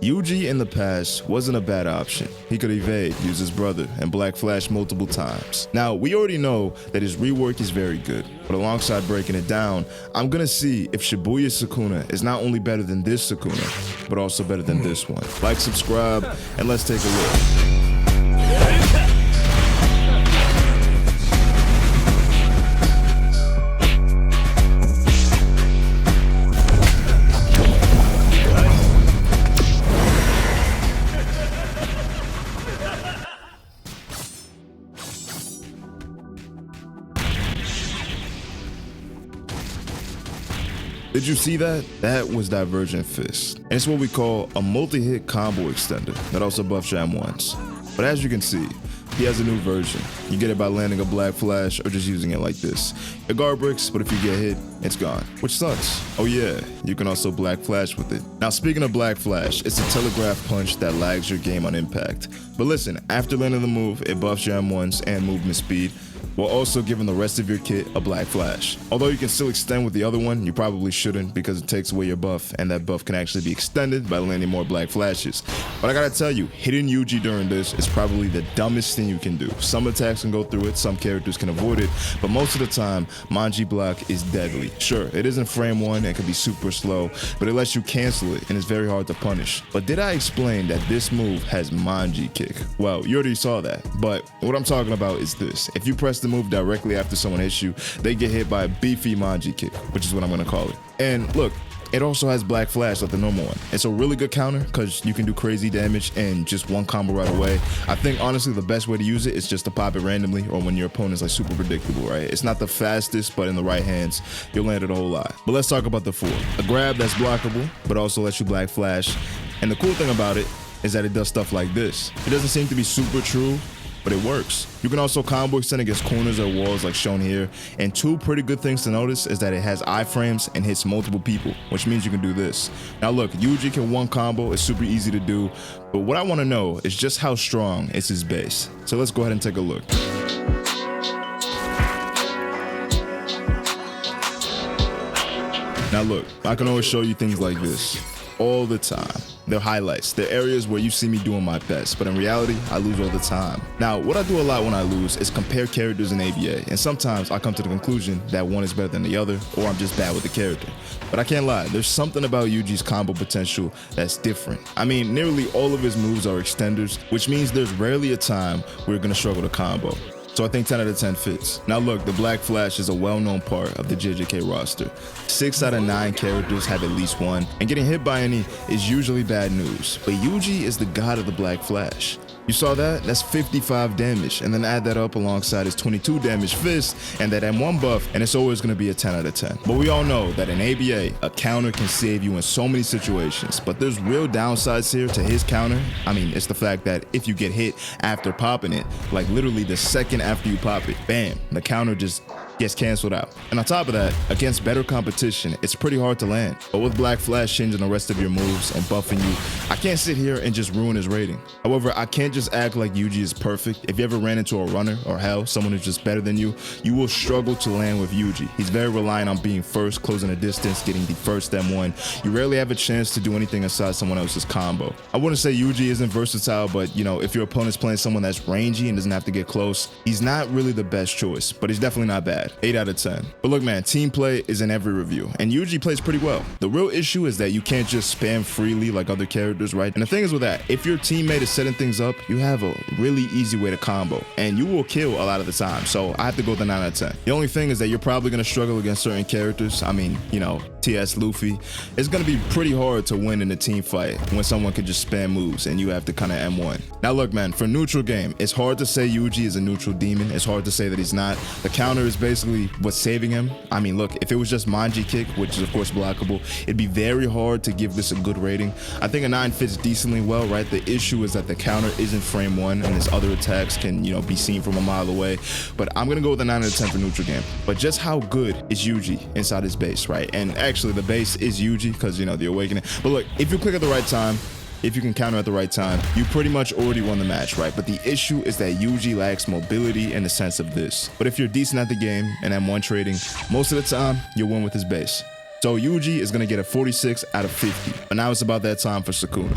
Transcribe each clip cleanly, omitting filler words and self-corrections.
Yuji in the past wasn't a bad option. He could evade, use his brother, and Black Flash multiple times. Now, we already know that his rework is very good, but alongside breaking it down, I'm gonna see if Shibuya Sukuna is not only better than this Sukuna, but also better than this one. Like, subscribe, and let's take a look. Did you see that? That was Divergent Fist. And it's what we call a multi-hit combo extender that also buffs your M1s. But as you can see, he has a new version. You get it by landing a Black Flash or just using it like this. Your guard breaks, but if you get hit, it's gone, which sucks. Oh yeah, you can also Black Flash with it. Now speaking of Black Flash, it's a telegraph punch that lags your game on impact. But listen, after landing the move, it buffs your M1s and movement speed, while also giving the rest of your kit a Black Flash. Although you can still extend with the other one, you probably shouldn't because it takes away your buff, and that buff can actually be extended by landing more Black Flashes. But I gotta tell you, hitting Yuji during this is probably the dumbest thing you can do. Some attacks can go through it, some characters can avoid it, but most of the time, Manji block is deadly. Sure, it isn't frame 1 and can be super slow, but it lets you cancel it and it's very hard to punish. But did I explain that this move has Manji kick? Well, you already saw that, but what I'm talking about is this. If you press the move directly after someone hits you, they get hit by a beefy Manji kick, which is what I'm gonna call it. And look, it also has Black Flash like the normal one. It's a really good counter because you can do crazy damage in just one combo right away. I think honestly the best way to use it is just to pop it randomly or when your opponent's like super predictable, right? It's not the fastest, but in the right hands, you'll land it a whole lot. But let's talk about the 4. A grab that's blockable, but also lets you Black Flash. And the cool thing about it is that it does stuff like this. It doesn't seem to be super true, but it works. You can also combo extend against corners or walls like shown here. And 2 pretty good things to notice is that it has iframes and hits multiple people, which means you can do this. Now look, Yuji can one combo, it's super easy to do, but what I wanna know is just how strong is his base. So let's go ahead and take a look. Now look, I can always show you things like this all the time. They're highlights. They're areas where you see me doing my best, but in reality, I lose all the time. Now, what I do a lot when I lose is compare characters in ABA, and sometimes I come to the conclusion that one is better than the other, or I'm just bad with the character. But I can't lie, there's something about Yuji's combo potential that's different. I mean, nearly all of his moves are extenders, which means there's rarely a time where you're gonna struggle to combo. So I think 10 out of 10 fits. Now look, the Black Flash is a well-known part of the JJK roster. 6 out of 9 characters have at least one, and getting hit by any is usually bad news. But Yuji is the god of the Black Flash. You saw that? That's 55 damage, and then add that up alongside his 22 damage fist and that M1 buff, and it's always gonna be a 10 out of 10. But we all know that in ABA, a counter can save you in so many situations, but there's real downsides here to his counter. I mean, it's the fact that if you get hit after popping it, like literally the second after you pop it, bam, the counter just gets canceled out. And on top of that, against better competition, it's pretty hard to land. But with Black Flash changing the rest of your moves and buffing you, I can't sit here and just ruin his rating. However, I can't just act like Yuji is perfect. If you ever ran into a runner or hell, someone who's just better than you will struggle to land with Yuji. He's very reliant on being first, closing a distance, getting the first M1. You rarely have a chance to do anything aside someone else's combo. I wouldn't say Yuji isn't versatile, but you know, if your opponent's playing someone that's rangy and doesn't have to get close, he's not really the best choice, but he's definitely not bad. 8 out of 10. But look man, team play is in every review, and Yuji plays pretty well. The real issue is that you can't just spam freely like other characters, right? And the thing is with that, if your teammate is setting things up, you have a really easy way to combo, and you will kill a lot of the time. So I have to go with the 9 out of 10. The only thing is that you're probably gonna struggle against certain characters. I mean, you know, TS Luffy. It's gonna be pretty hard to win in a team fight when someone can just spam moves and you have to kind of M1. Now look man, for neutral game, it's hard to say Yuji is a neutral demon. It's hard to say that he's not. The counter is basically what's saving him. I mean, look, if it was just Manji kick, which is of course blockable, it'd be very hard to give this a good rating. I think a 9 fits decently well, right? The issue is that the counter isn't frame 1 and his other attacks can, you know, be seen from a mile away. But I'm gonna go with a 9 out of 10 for neutral game. But just how good is Yuji inside his base, right? And actually the base is Yuji because, you know, the awakening. But look, if you click at the right time, if you can counter at the right time, you pretty much already won the match, right? But the issue is that Yuji lacks mobility in the sense of this. But if you're decent at the game and M1 trading, most of the time, you'll win with his base. So Yuji is gonna get a 46 out of 50. But now it's about that time for Sukuna.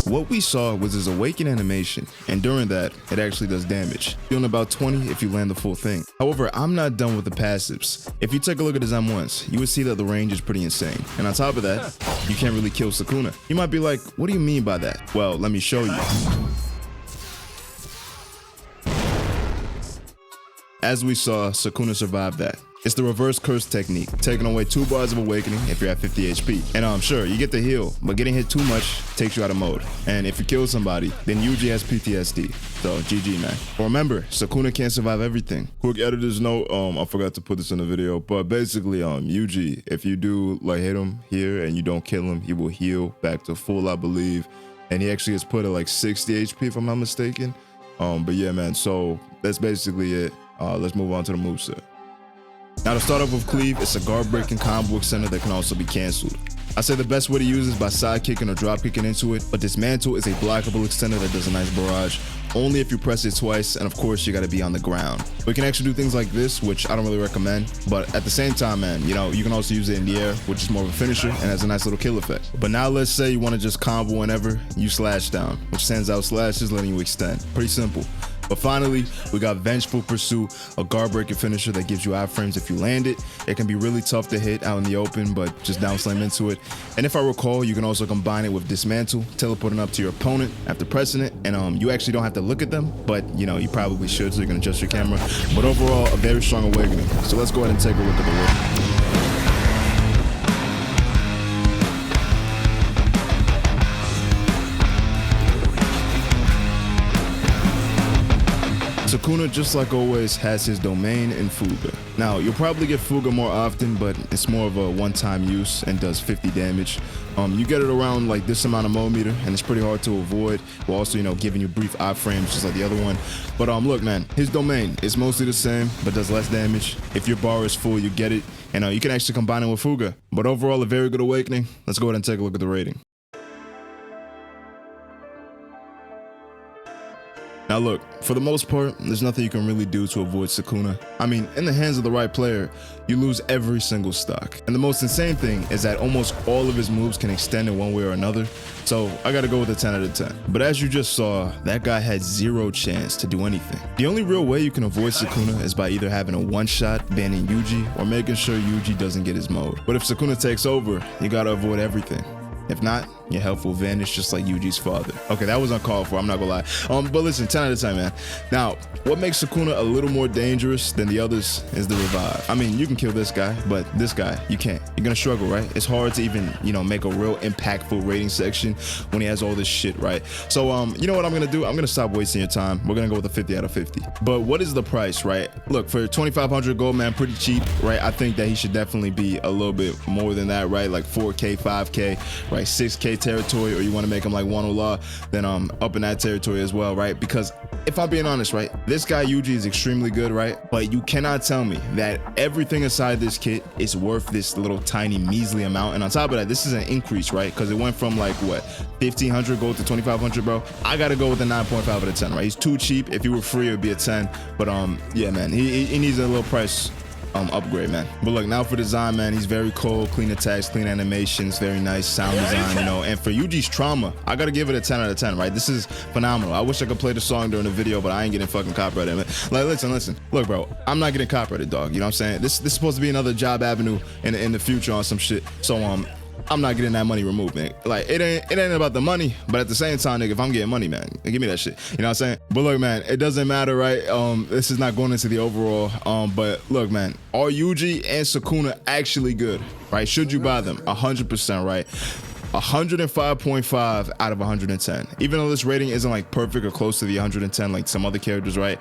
What we saw was his awaken animation, and during that, it actually does damage, dealing about 20 if you land the full thing. However, I'm not done with the passives. If you take a look at his M1s, you would see that the range is pretty insane. And on top of that, you can't really kill Sukuna. You might be like, what do you mean by that? Well, let me show you. As we saw, Sukuna survived that. It's the reverse curse technique, taking away 2 bars of awakening if you're at 50 HP. And I'm sure you get the heal, but getting hit too much takes you out of mode. And if you kill somebody, then Yuji has PTSD. So GG, man. But remember, Sukuna can't survive everything. Quick editor's note, I forgot to put this in the video, but basically, Yuji, if you do like hit him here and you don't kill him, he will heal back to full, I believe. And he actually has put at like 60 HP if I'm not mistaken. But yeah, man, so that's basically it. Let's move on to the moveset. Now to start off with Cleave, it's a guard breaking combo extender that can also be cancelled. I say the best way to use it is by side kicking or drop kicking into it, but Dismantle is a blockable extender that does a nice barrage, only if you press it twice, and of course you gotta be on the ground. We can actually do things like this, which I don't really recommend, but at the same time, man, you know, you can also use it in the air, which is more of a finisher and has a nice little kill effect. But now let's say you wanna just combo whenever, you slash down, which sends out slashes letting you extend. Pretty simple. But finally, we got Vengeful Pursuit, a guard breaking finisher that gives you iframes if you land it. It can be really tough to hit out in the open, but just down slam into it. And if I recall, you can also combine it with Dismantle, teleporting up to your opponent after pressing it. And you actually don't have to look at them, but you know, you probably should, so you can adjust your camera. But overall, a very strong awakening. So let's go ahead and take a look at the work. Sukuna, just like always, has his domain in Fuga. Now, you'll probably get Fuga more often, but it's more of a one-time use and does 50 damage. You get it around like this amount of millimeter, and it's pretty hard to avoid, while also, you know, giving you brief iframes just like the other one. But look, man, his domain is mostly the same, but does less damage. If your bar is full, you get it, and you can actually combine it with Fuga. But overall, a very good awakening. Let's go ahead and take a look at the rating. Now look, for the most part, there's nothing you can really do to avoid Sukuna. I mean, in the hands of the right player, you lose every single stock. And the most insane thing is that almost all of his moves can extend in one way or another. So I gotta go with a 10 out of 10. But as you just saw, that guy had zero chance to do anything. The only real way you can avoid Sukuna is by either having a one-shot, banning Yuji, or making sure Yuji doesn't get his mode. But if Sukuna takes over, you gotta avoid everything. If not, your health will vanish just like Yuji's father. Okay, that was uncalled for, I'm not gonna lie. But listen, 10 out of 10, man. Now, what makes Sukuna a little more dangerous than the others is the revive. I mean, you can kill this guy, but this guy, you can't. You're gonna struggle, right? It's hard to even, you know, make a real impactful rating section when he has all this shit, right? So, you know what I'm gonna do? I'm gonna stop wasting your time. We're gonna go with a 50 out of 50. But what is the price, right? Look, for 2,500 gold, man, pretty cheap, right? I think that he should definitely be a little bit more than that, right? Like 4K, 5K, right? 6K territory, or you want to make him like one Ola, then up in that territory as well, right? Because if I'm being honest, right, this guy Yuji is extremely good, right? But you cannot tell me that everything inside this kit is worth this little tiny measly amount. And on top of that, this is an increase, right? Because it went from like what, 1,500 gold to 2,500, bro. I gotta go with a 9.5 out of 10, right? He's too cheap. If he were free, it would be a 10. But yeah, man, he needs a little price upgrade, man. But look, now for design, man, he's very cool, clean attacks, clean animations, very nice sound design, you know. And for Yuji's trauma, I gotta give it a 10 out of 10, right? This is phenomenal. I wish I could play the song during the video, but I ain't getting fucking copyrighted, man. Like, listen, look, bro, I'm not getting copyrighted, dog. You know what I'm saying? This is supposed to be another job avenue in the future on some shit. So I'm not getting that money removed, man. Like, it ain't about the money, but at the same time, nigga, if I'm getting money, man, give me that shit. You know what I'm saying? But look, man, it doesn't matter, right? This is not going into the overall. But look, man, are Yuji and Sukuna actually good, right? Should you buy them? 100%, right? 105.5 out of 110. Even though this rating isn't like perfect or close to the 110 like some other characters, right?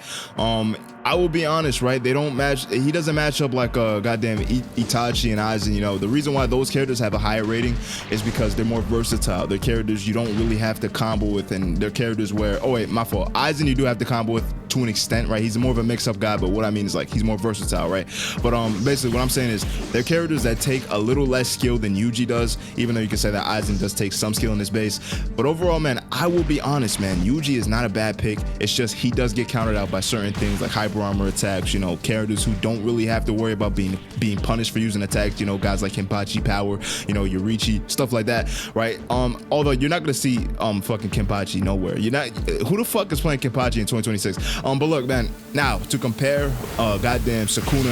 I will be honest, right? They don't match. He doesn't match up like goddamn Itachi and Aizen. You know, the reason why those characters have a higher rating is because they're more versatile. They're characters you don't really have to combo with, and they're characters where, oh wait, my fault. Aizen you do have to combo with to an extent, right? He's more of a mix-up guy, but what I mean is like he's more versatile, right? But basically what I'm saying is they're characters that take a little less skill than Yuji does, even though you can say that Aizen does take some skill in his base. But overall, man, I will be honest, man, Yuji is not a bad pick. It's just he does get countered out by certain things like hyper armor attacks, you know, characters who don't really have to worry about being punished for using attacks, you know, guys like Kenpachi Power, you know, Yorichi, stuff like that, right? Although you're not gonna see fucking Kenpachi nowhere. You're not, who the fuck is playing Kenpachi in 2026? But look, man, now to compare goddamn Sukuna,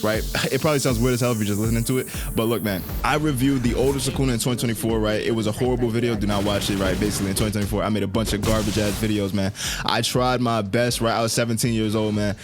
right? It probably sounds weird as hell if you're just listening to it, but look, man, I reviewed the older Sukuna in 2024, right? It was a horrible video, do not watch it, right? Basically in 2024 I made a bunch of garbage ass videos, man. I tried my best, right? I was 17 years old, man.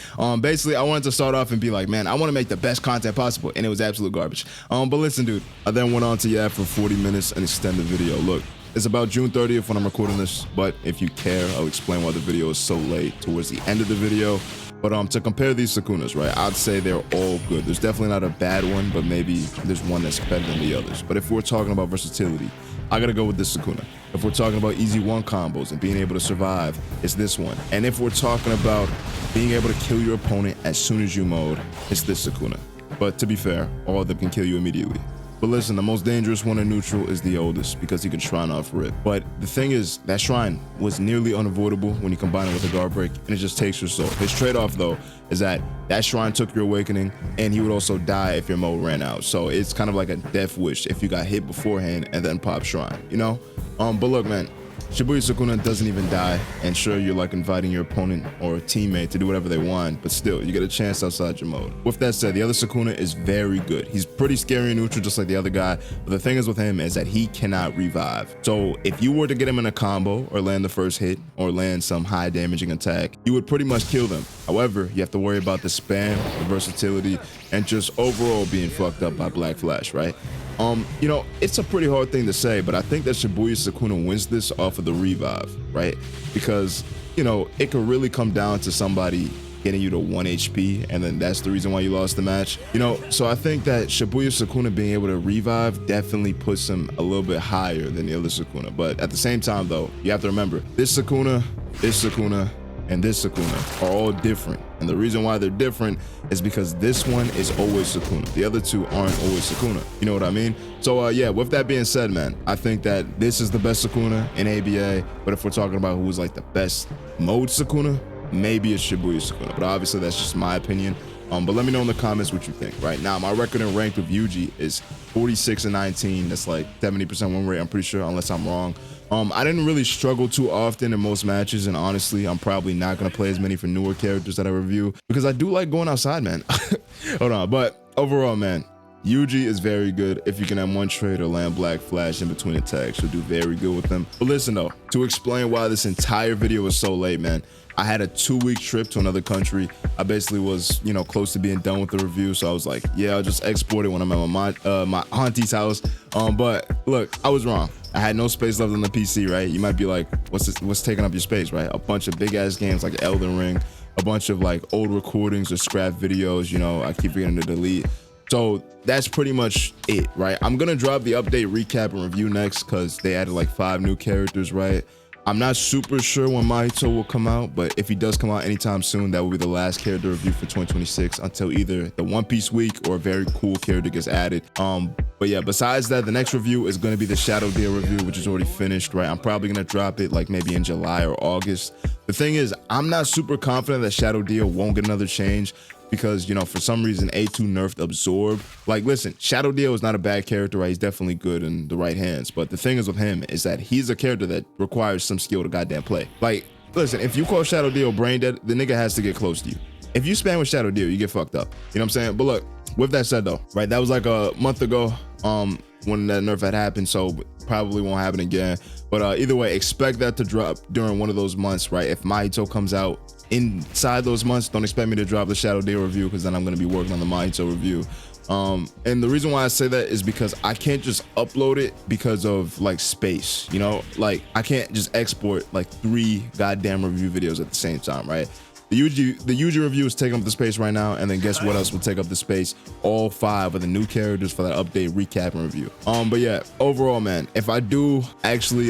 Basically I wanted to start off and be like, man, I want to make the best content possible, and it was absolute garbage. But listen, dude, I then went on to for 40 minutes and extend the video. Look, it's about June 30th when I'm recording this, but if you care, I'll explain why the video is so late towards the end of the video. But to compare these Sukunas, right, I'd say they're all good. There's definitely not a bad one, but maybe there's one that's better than the others. But if we're talking about versatility, I gotta go with this Sukuna. If we're talking about easy one combos and being able to survive, it's this one. And if we're talking about being able to kill your opponent as soon as you mode, it's this Sukuna. But to be fair, all of them can kill you immediately. But listen, the most dangerous one in neutral is the oldest because he can shrine off rip. But the thing is, that shrine was nearly unavoidable when you combine it with a guard break, and it just takes your soul. His trade-off though is that shrine took your awakening, and he would also die if your mode ran out. So it's kind of like a death wish if you got hit beforehand and then pop shrine, you know? But look, man, Shibuya Sukuna doesn't even die, and sure, you're like inviting your opponent or a teammate to do whatever they want, but still, you get a chance outside your mode. With that said, the other Sukuna is very good. He's pretty scary in neutral, just like the other guy, but the thing is with him is that he cannot revive. So if you were to get him in a combo or land the first hit or land some high damaging attack, you would pretty much kill them. However, you have to worry about the spam, the versatility, and just overall being fucked up by Black Flash, right? You know, it's a pretty hard thing to say, but I think that Shibuya Sukuna wins this off of the revive, right? Because, you know, it could really come down to somebody getting you to 1 HP, and then that's the reason why you lost the match. You know, so I think that Shibuya Sukuna being able to revive definitely puts him a little bit higher than the other Sukuna. But at the same time, though, you have to remember, this Sukuna, and this Sukuna are all different. And the reason why they're different is because this one is always Sukuna. The other two aren't always Sukuna. You know what I mean? So yeah, with that being said, man, I think that this is the best Sukuna in ABA. But if we're talking about who's like the best mode Sukuna, maybe it's Shibuya Sukuna. But obviously that's just my opinion. But let me know in the comments what you think. Right now, my record in ranked with Yuji is 46-19. That's like 70% win rate, I'm pretty sure, unless I'm wrong. I didn't really struggle too often in most matches, and honestly, I'm probably not gonna play as many for newer characters that I review because I do like going outside, man. Hold on, but overall, man, Yuji is very good. If you can have one trade or land Black Flash in between attacks, you'll do very good with them. But listen though, to explain why this entire video was so late, man, I had a 2-week trip to another country. I basically was, you know, close to being done with the review, so I was like, yeah, I'll just export it when I'm at my auntie's house. But look, I was wrong. I had no space left on the PC, right? You might be like, what's taking up your space, right? A bunch of big ass games like Elden Ring, a bunch of like old recordings or scrap videos, you know, I keep forgetting to delete. So that's pretty much it, right? I'm gonna drop the update recap and review next because they added like 5 new characters, right? I'm not super sure when Mahito will come out, but if he does come out anytime soon, that will be the last character review for 2026 until either the One Piece week or a very cool character gets added. But yeah, besides that, the next review is going to be the Shadow Deal review, which is already finished, right? I'm probably going to drop it like maybe in July or August. The thing is, I'm not super confident that Shadow Deal won't get another change because, you know, for some reason, A2 nerfed Absorb. Like, listen, Shadow Deal is not a bad character, right? He's definitely good in the right hands. But the thing is with him is that he's a character that requires some skill to goddamn play. Like, listen, if you call Shadow Deal brain dead, the nigga has to get close to you. If you spam with Shadow Deal, you get fucked up. You know what I'm saying? But look, with that said though, right, that was like a month ago when that nerf had happened, so probably won't happen again. But either way, expect that to drop during one of those months, right? If Mahito comes out inside those months, don't expect me to drop the Shadow Deal review because then I'm going to be working on the Mahito review. And the reason why I say that is because I can't just upload it because of like space, you know, like I can't just export like 3 goddamn review videos at the same time, right? The Yuji review is taking up the space right now, and then guess what else will take up the space? All 5 of the new characters for that update recap and review. But yeah, overall, man, if I do actually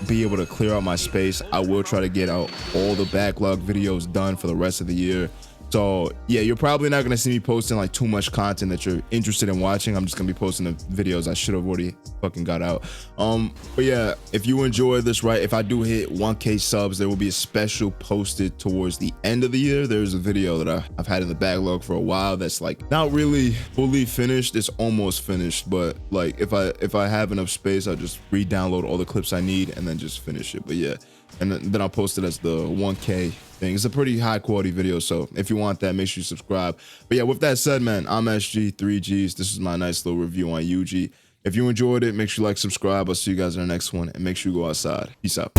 be able to clear out my space, I will try to get out all the backlog videos done for the rest of the year. So yeah, you're probably not gonna see me posting like too much content that you're interested in watching. I'm just gonna be posting the videos I should have already fucking got out. But yeah, if you enjoy this, right, if I do hit 1K subs, there will be a special posted towards the end of the year. There's a video that I've had in the backlog for a while that's like not really fully finished. It's almost finished, but like if I have enough space, I'll just re-download all the clips I need and then just finish it. But yeah, and then I'll post it as the 1K thing. It's a pretty high quality video, so if you want that, make sure you subscribe. But yeah, with that said, man, I'm SG 3Gs. This is my nice little review on Yuji. If you enjoyed it, make sure you like, subscribe. I'll see you guys in the next one, and make sure you go outside. Peace out.